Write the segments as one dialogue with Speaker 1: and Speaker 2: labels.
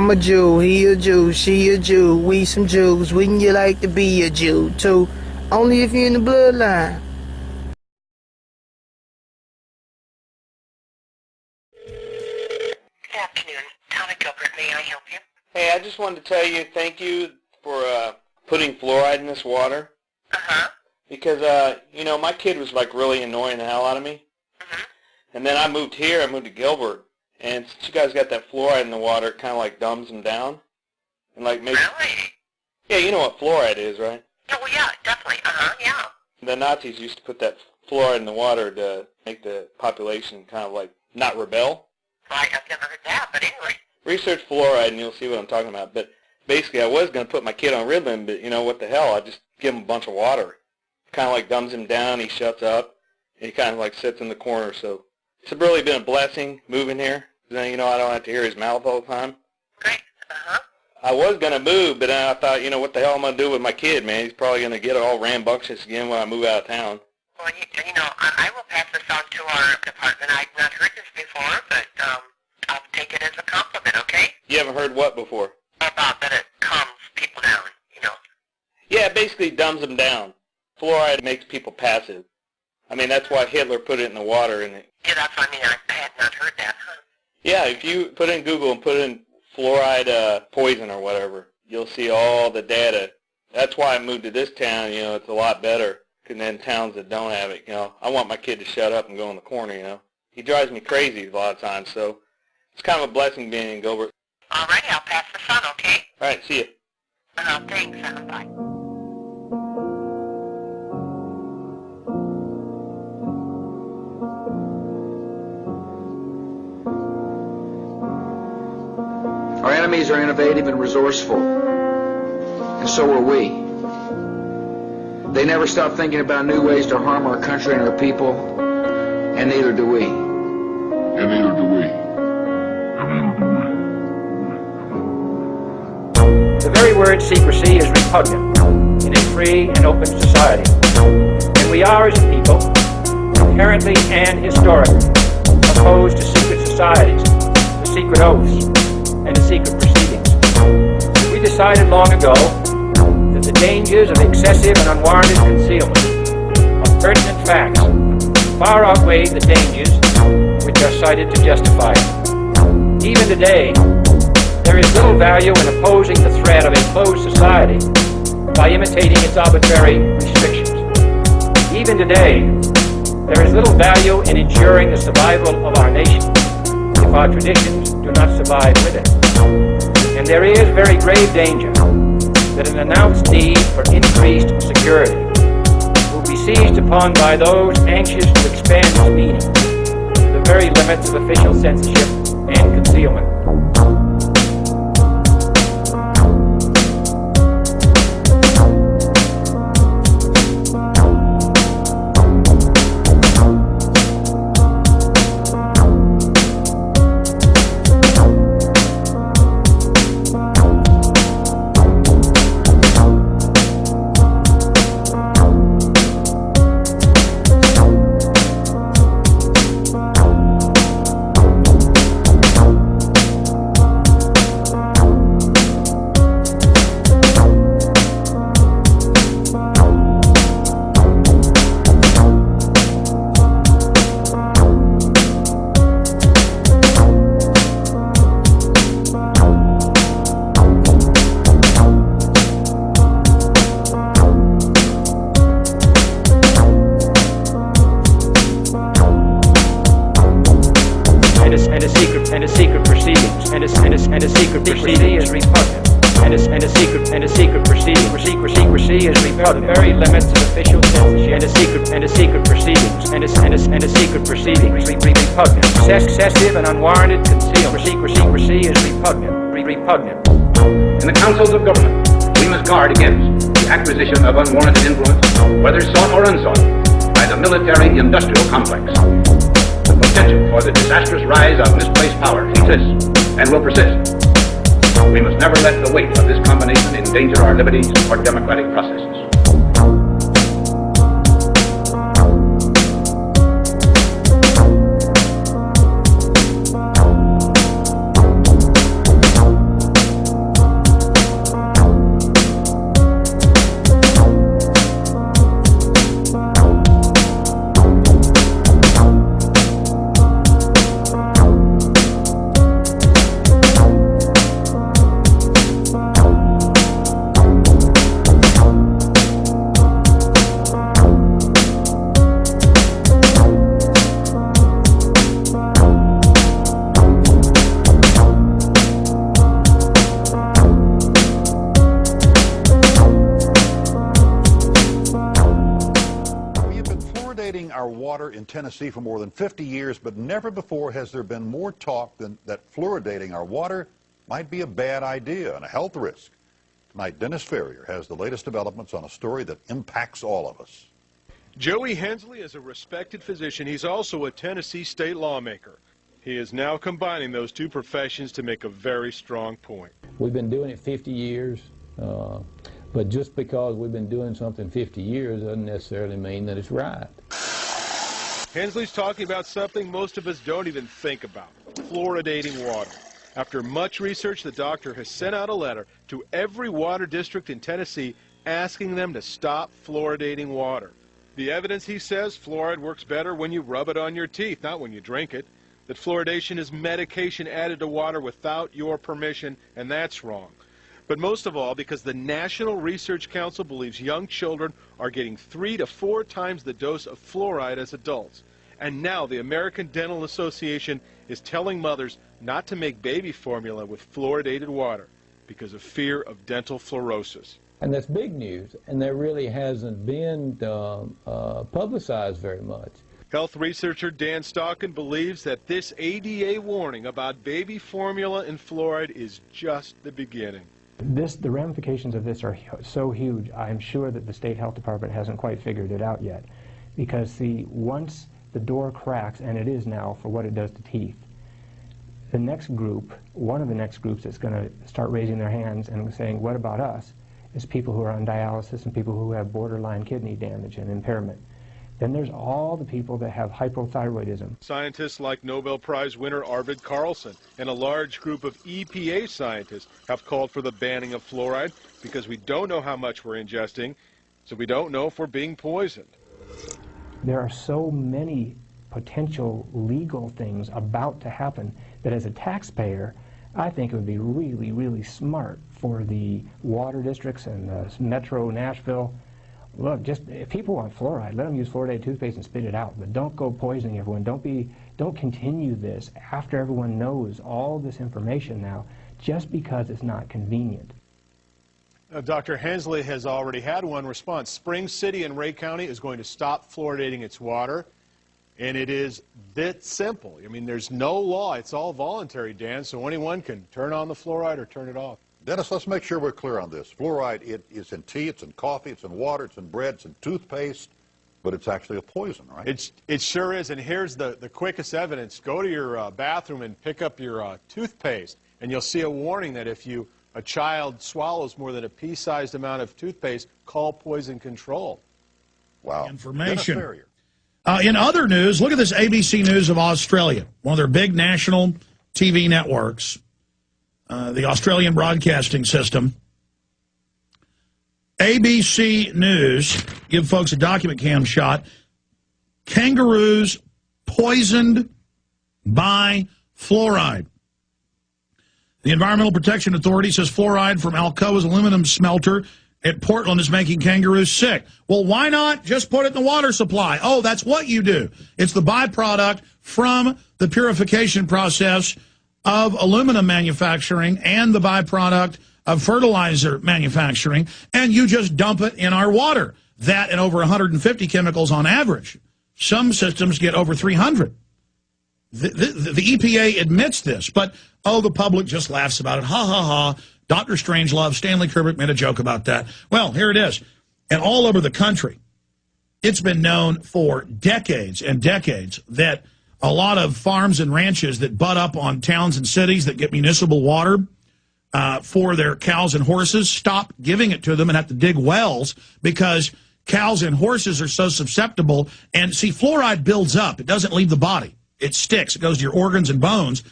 Speaker 1: I'm a Jew, he a Jew, she a Jew, we some Jews. Wouldn't you like to be a Jew too? Only if you're in the bloodline.
Speaker 2: Good afternoon. Tommy Gilbert, may I help you?
Speaker 3: Hey, I just wanted to tell you thank you for putting fluoride in this water.
Speaker 2: Uh-huh.
Speaker 3: Because, my kid was, really annoying the hell out of me.
Speaker 2: Mm-hmm.
Speaker 3: And then I moved to Gilbert. And since you guys got that fluoride in the water, it kind of, dumbs them down. And, maybe...
Speaker 2: Really?
Speaker 3: Yeah, you know what fluoride is, right?
Speaker 2: Yeah, well, yeah, definitely. Uh-huh, yeah.
Speaker 3: The Nazis used to put that fluoride in the water to make the population kind of, not rebel.
Speaker 2: Well, I've never heard that, but anyway.
Speaker 3: Research fluoride and you'll see what I'm talking about. But basically, I was going to put my kid on Ritalin, but what the hell? I just give him a bunch of water. Kind of dumbs him down. He shuts up. And he kind of sits in the corner. So it's really been a blessing moving here. Then, I don't have to hear his mouth all the time.
Speaker 2: Great. Uh-huh.
Speaker 3: I was going to move, but then I thought, what the hell am I going to do with my kid, man? He's probably going to get all rambunctious again when I move out of town.
Speaker 2: Well, I will pass this on to our department. I've not heard this before, but I'll take it as a compliment, okay?
Speaker 3: You haven't heard what before?
Speaker 2: About that it calms people down,
Speaker 3: Yeah, it basically dumbs them down. Fluoride makes people passive. That's why Hitler put it in the water.
Speaker 2: Yeah, that's what I mean. I had not heard that, huh?
Speaker 3: Yeah, if you put in Google and put in fluoride poison or whatever, you'll see all the data. That's why I moved to this town, it's a lot better than towns that don't have it, I want my kid to shut up and go in the corner, He drives me crazy a lot of times, so it's kind of a blessing being in Gilbert.
Speaker 2: All righty, I'll pass this on, okay?
Speaker 3: All right, see you.
Speaker 2: Thanks. Bye.
Speaker 4: Our enemies are innovative and resourceful, and so are we. They never stop thinking about new ways to harm our country and our people, and neither do we.
Speaker 5: And neither do we.
Speaker 6: The very word secrecy is repugnant in a free and open society. And we are, as a people, inherently and historically opposed to secret societies, to secret oaths, and to secret proceedings. We decided long ago that the dangers of excessive and unwarranted concealment of pertinent facts far outweigh the dangers which are cited to justify it. Even today, there is little value in opposing the threat of a closed society by imitating its arbitrary restrictions. Even today, there is little value in ensuring the survival of our nation if our traditions do not survive with it. And there is very grave danger that an announced need for increased security will be seized upon by those anxious to expand its meaning to the very limits of official censorship and concealment. And a secret proceeding is repugnant. And a secret proceeding. Secrecy is repugnant. The very limits of official censorship. And a secret proceedings. And a secret proceedings repugnant. Excessive and unwarranted concealment. Secrecy is repugnant.
Speaker 7: In the councils of government, we must guard against the acquisition of unwarranted influence, whether sought or unsought, by the military-industrial complex. The potential for the disastrous rise of misplaced power exists and will persist. We must never let the weight of this combination endanger our liberties or democratic processes.
Speaker 8: water in Tennessee for more than 50 years, but never before has there been more talk that fluoridating our water might be a bad idea and a health risk. Tonight, Dennis Ferrier has the latest developments on a story that impacts all of us.
Speaker 9: Joey Hensley is a respected physician. He's also a Tennessee state lawmaker. He is now combining those two professions to make a very strong point.
Speaker 10: We've been doing it 50 years, but just because we've been doing something 50 years doesn't necessarily mean that it's right.
Speaker 9: Hensley's talking about something most of us don't even think about, fluoridating water. After much research, the doctor has sent out a letter to every water district in Tennessee asking them to stop fluoridating water. The evidence, he says, fluoride works better when you rub it on your teeth, not when you drink it. That fluoridation is medication added to water without your permission, and that's wrong. But most of all, because the National Research Council believes young children are getting 3 to 4 times the dose of fluoride as adults. And now the American Dental Association is telling mothers not to make baby formula with fluoridated water because of fear of dental fluorosis.
Speaker 10: And that's big news, and that really hasn't been publicized very much.
Speaker 9: Health researcher Dan Stockin believes that this ADA warning about baby formula and fluoride is just the beginning.
Speaker 6: The ramifications of this are so huge, I'm sure that the state health department hasn't quite figured it out yet. Because see, once the door cracks, and it is now for what it does to teeth, the next group, one of the next groups that's going to start raising their hands and saying, what about us, is people who are on dialysis and people who have borderline kidney damage and impairment. Then there's all the people that have hypothyroidism.
Speaker 9: Scientists like Nobel Prize winner Arvid Carlson and a large group of EPA scientists have called for the banning of fluoride because we don't know how much we're ingesting, so we don't know if we're being poisoned.
Speaker 6: There are so many potential legal things about to happen that as a taxpayer, I think it would be really, really smart for the water districts and the Metro Nashville. Look, just if people want fluoride, let them use fluoridated toothpaste and spit it out. But don't go poisoning everyone. Don't continue this after everyone knows all this information now, just because it's not convenient.
Speaker 9: Dr. Hensley has already had one response. Spring City in Ray County is going to stop fluoridating its water, and it is that simple. I mean, there's no law. It's all voluntary, Dan, so anyone can turn on the fluoride or turn it off.
Speaker 8: Dennis, let's make sure we're clear on this. Fluoride, it is in tea, it's in coffee, it's in water, it's in bread, it's in toothpaste, but it's actually a poison, right?
Speaker 9: It sure is, and here's the quickest evidence. Go to your bathroom and pick up your toothpaste, and you'll see a warning that if a child swallows more than a pea-sized amount of toothpaste, call poison control.
Speaker 8: Wow.
Speaker 11: Information. In other news, look at this ABC News of Australia, one of their big national TV networks. The Australian Broadcasting System. ABC News, give folks a document cam shot. Kangaroos poisoned by fluoride. The Environmental Protection Authority says fluoride from Alcoa's aluminum smelter at Portland is making kangaroos sick. Well, why not just put it in the water supply? Oh, that's what you do. It's the byproduct from the purification process of aluminum manufacturing and the byproduct of fertilizer manufacturing, and you just dump it in our water. That and over 150 chemicals on average. Some systems get over 300. The EPA admits this, but, oh, the public just laughs about it. Ha, ha, ha. Dr. Strangelove, Stanley Kubrick made a joke about that. Well, here it is. And all over the country, it's been known for decades and decades that a lot of farms and ranches that butt up on towns and cities that get municipal water for their cows and horses stop giving it to them and have to dig wells because cows and horses are so susceptible. And see, fluoride builds up. It doesn't leave the body. It sticks. It goes to your organs and bones,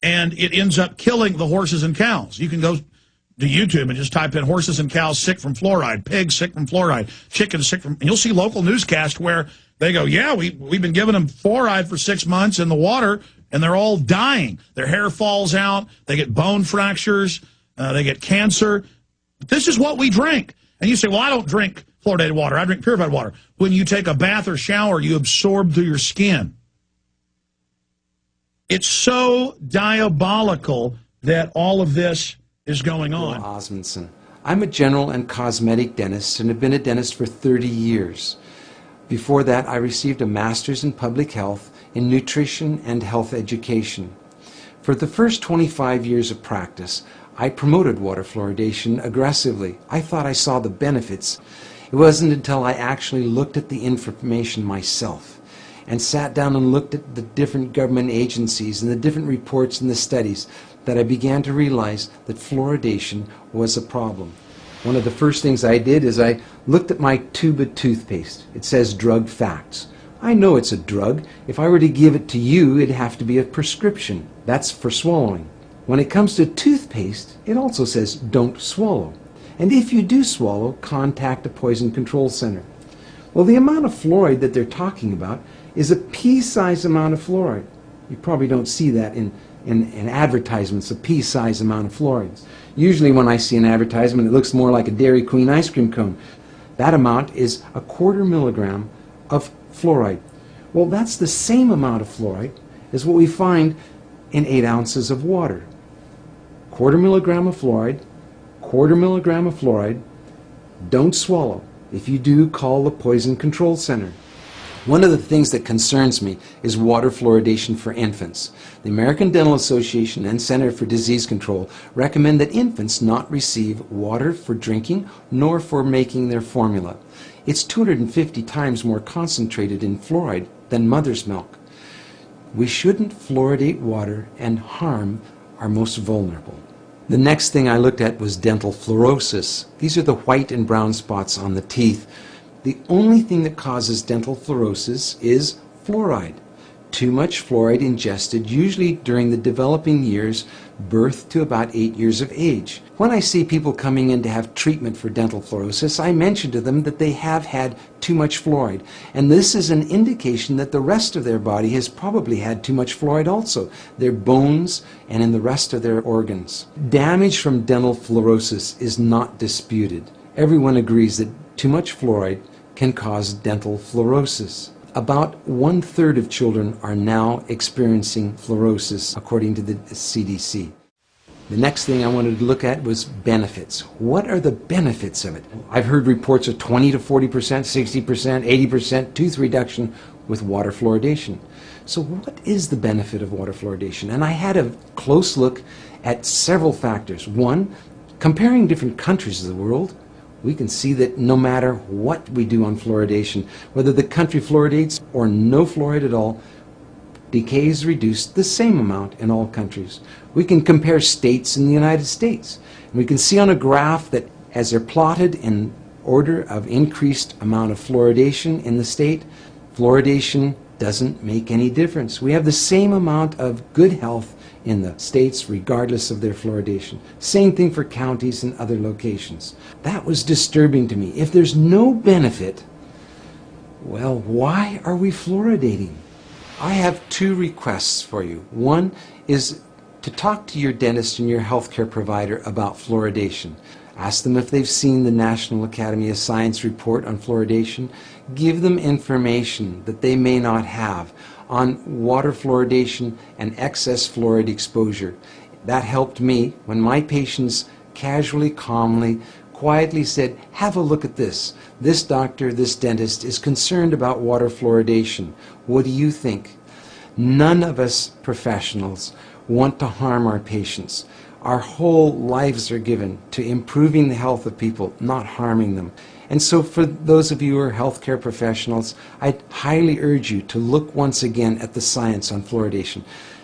Speaker 11: and it ends up killing the horses and cows. You can go to YouTube and just type in horses and cows sick from fluoride, pigs sick from fluoride, chickens sick from, and you'll see local newscasts where they go, yeah, we've been giving them fluoride for 6 months in the water, and they're all dying. Their hair falls out. They get bone fractures. They get cancer. This is what we drink. And you say, well, I don't drink fluoridated water. I drink purified water. When you take a bath or shower, you absorb through your skin. It's so diabolical that all of this is going on.
Speaker 12: Osmondson. I'm a general and cosmetic dentist and have been a dentist for 30 years. Before that, I received a master's in public health in nutrition and health education. For the first 25 years of practice, I promoted water fluoridation aggressively. I thought I saw the benefits. It wasn't until I actually looked at the information myself and sat down and looked at the different government agencies and the different reports and the studies that I began to realize that fluoridation was a problem. One of the first things I did is I looked at my tube of toothpaste. It says drug facts. I know it's a drug. If I were to give it to you, it'd have to be a prescription. That's for swallowing. When it comes to toothpaste, it also says don't swallow. And if you do swallow, contact a poison control center. Well, the amount of fluoride that they're talking about is a pea-sized amount of fluoride. You probably don't see that in advertisements, a pea-sized amount of fluoride. Usually when I see an advertisement, it looks more like a Dairy Queen ice cream cone. That amount is 1/4 milligram of fluoride. Well, that's the same amount of fluoride as what we find in 8 ounces of water. 1/4 milligram of fluoride, 1/4 milligram of fluoride. Don't swallow. If you do, call the Poison Control Center. One of the things that concerns me is water fluoridation for infants. The American Dental Association and Center for Disease Control recommend that infants not receive water for drinking nor for making their formula. It's 250 times more concentrated in fluoride than mother's milk. We shouldn't fluoridate water and harm our most vulnerable. The next thing I looked at was dental fluorosis. These are the white and brown spots on the teeth. The only thing that causes dental fluorosis is fluoride. Too much fluoride ingested, usually during the developing years, birth to about 8 years of age. When I see people coming in to have treatment for dental fluorosis, I mention to them that they have had too much fluoride. And this is an indication that the rest of their body has probably had too much fluoride also, their bones and in the rest of their organs. Damage from dental fluorosis is not disputed. Everyone agrees that too much fluoride can cause dental fluorosis. About 1/3 of children are now experiencing fluorosis, according to the CDC. The next thing I wanted to look at was benefits. What are the benefits of it? I've heard reports of 20 to 40%, 60%, 80% tooth reduction with water fluoridation. So what is the benefit of water fluoridation? And I had a close look at several factors. One, comparing different countries of the world, we can see that no matter what we do on fluoridation, whether the country fluoridates or no fluoride at all, decay is reduced the same amount in all countries. We can compare states in the United States. And we can see on a graph that as they're plotted in order of increased amount of fluoridation in the state, fluoridation doesn't make any difference. We have the same amount of good health in the states regardless of their fluoridation. Same thing for counties and other locations. That was disturbing to me. If there's no benefit, well, why are we fluoridating? I have 2 requests for you. One is to talk to your dentist and your healthcare provider about fluoridation. Ask them if they've seen the National Academy of Science report on fluoridation. Give them information that they may not have on water fluoridation and excess fluoride exposure. That helped me when my patients casually, calmly, quietly said, have a look at this. This doctor, this dentist is concerned about water fluoridation. What do you think? None of us professionals want to harm our patients. Our whole lives are given to improving the health of people, not harming them. And so for those of you who are healthcare professionals, I highly urge you to look once again at the science on fluoridation.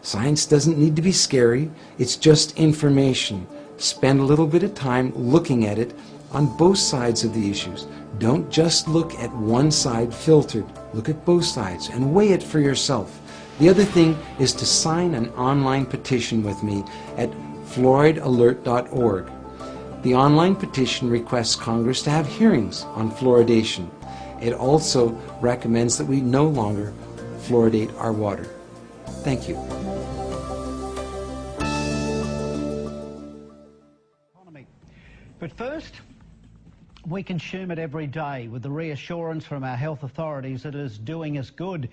Speaker 12: Science doesn't need to be scary. It's just information. Spend a little bit of time looking at it on both sides of the issues. Don't just look at one side filtered. Look at both sides and weigh it for yourself. The other thing is to sign an online petition with me at fluoridealert.org. The online petition requests Congress to have hearings on fluoridation. It also recommends that we no longer fluoridate our water. Thank you.
Speaker 13: But first, we consume it every day with the reassurance from our health authorities that it is doing us good.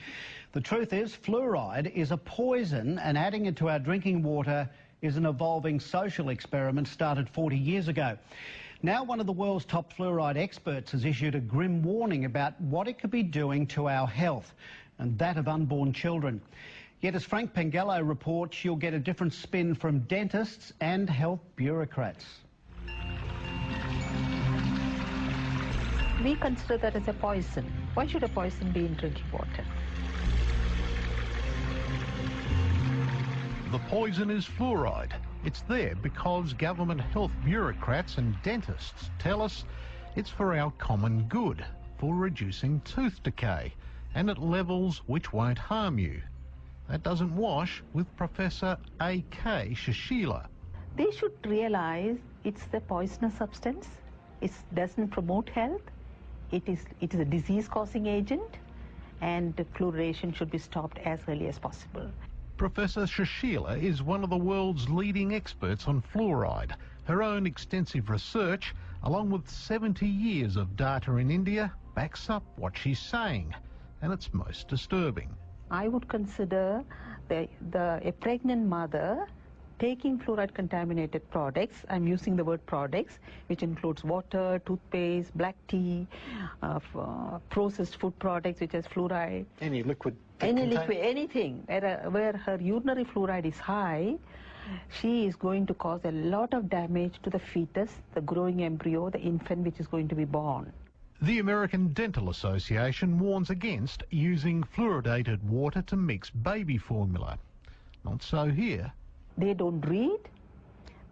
Speaker 13: The truth is, fluoride is a poison, and adding it to our drinking water is an evolving social experiment started 40 years ago. Now one of the world's top fluoride experts has issued a grim warning about what it could be doing to our health and that of unborn children. Yet as Frank Pengello reports, you'll get a different spin from dentists and health bureaucrats.
Speaker 14: We consider that as a poison. Why should a poison be in drinking water?
Speaker 15: The poison is fluoride. It's there because government health bureaucrats and dentists tell us it's for our common good, for reducing tooth decay, and at levels which won't harm you. That doesn't wash with Professor A.K. Shashila.
Speaker 14: They should realize it's the poisonous substance. It doesn't promote health. It is a disease-causing agent, and fluoridation should be stopped as early as possible.
Speaker 15: Professor Shashila is one of the world's leading experts on fluoride. Her own extensive research, along with 70 years of data in India, backs up what she's saying, and it's most disturbing.
Speaker 14: I would consider a pregnant mother taking fluoride-contaminated products, I'm using the word products, which includes water, toothpaste, black tea, processed food products which has fluoride.
Speaker 16: Any liquid?
Speaker 14: Anything. Where her urinary fluoride is high, she is going to cause a lot of damage to the fetus, the growing embryo, the infant which is going to be born.
Speaker 15: The American Dental Association warns against using fluoridated water to mix baby formula. Not so here.
Speaker 14: They don't read,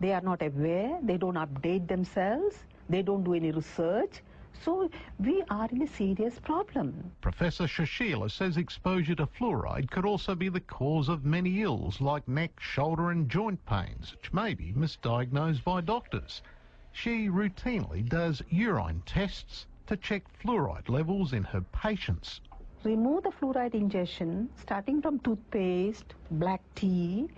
Speaker 14: they are not aware, they don't update themselves, they don't do any research. So we are in a serious problem.
Speaker 15: Professor Shashila says exposure to fluoride could also be the cause of many ills like neck, shoulder and joint pains, which may be misdiagnosed by doctors. She routinely does urine tests to check fluoride levels in her patients.
Speaker 14: Remove the fluoride ingestion, starting from toothpaste, black tea,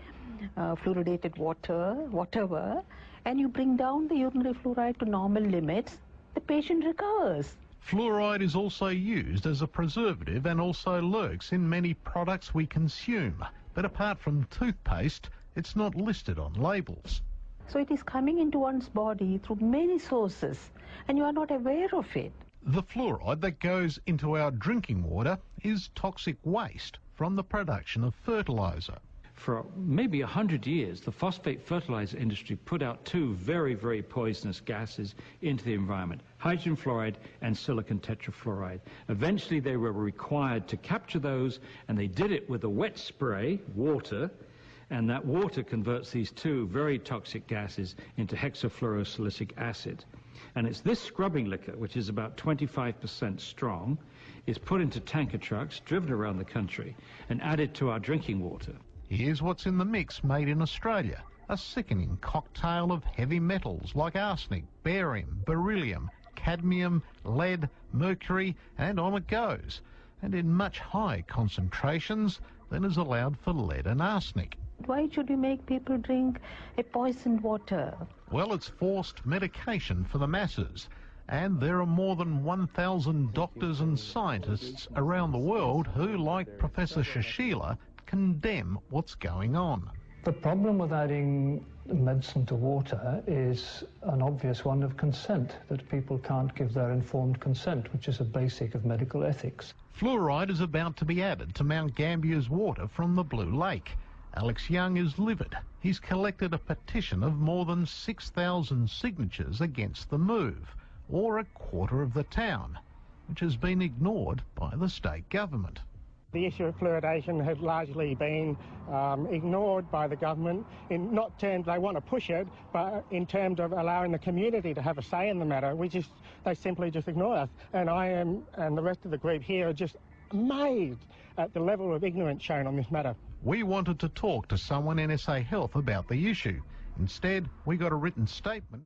Speaker 14: fluoridated water, whatever, and you bring down the urinary fluoride to normal limits, the patient recovers.
Speaker 15: Fluoride is also used as a preservative and also lurks in many products we consume. But apart from toothpaste, it's not listed on labels.
Speaker 14: So it is coming into one's body through many sources, and you are not aware of it.
Speaker 15: The fluoride that goes into our drinking water is toxic waste from the production of fertilizer.
Speaker 17: For maybe 100 years, the phosphate fertilizer industry put out two very, very poisonous gases into the environment, hydrogen fluoride and silicon tetrafluoride. Eventually, they were required to capture those, and they did it with a wet spray, water, and that water converts these two very toxic gases into hexafluorosilicic acid. And it's this scrubbing liquor, which is about 25% strong, is put into tanker trucks, driven around the country, and added to our drinking water.
Speaker 15: Here's what's in the mix made in Australia, a sickening cocktail of heavy metals like arsenic, barium, beryllium, cadmium, lead, mercury, and on it goes, and in much higher concentrations than is allowed for lead and arsenic.
Speaker 14: Why should you make people drink a poisoned water?
Speaker 15: Well, it's forced medication for the masses, and there are more than 1,000 doctors and scientists around the world who, like Professor Shashila, condemn what's going on.
Speaker 18: The problem with adding medicine to water is an obvious one of consent, that people can't give their informed consent, which is a basic of medical ethics.
Speaker 15: Fluoride is about to be added to Mount Gambier's water from the Blue Lake. Alex Young is livid. He's collected a petition of more than 6,000 signatures against the move, or a quarter of the town, which has been ignored by the state government.
Speaker 19: The issue of fluoridation has largely been ignored by the government, in not terms they want to push it, but in terms of allowing the community to have a say in the matter, they simply just ignore us. And I am, and the rest of the group here, are just amazed at the level of ignorance shown on this matter.
Speaker 15: We wanted to talk to someone in SA Health about the issue. Instead, we got a written statement.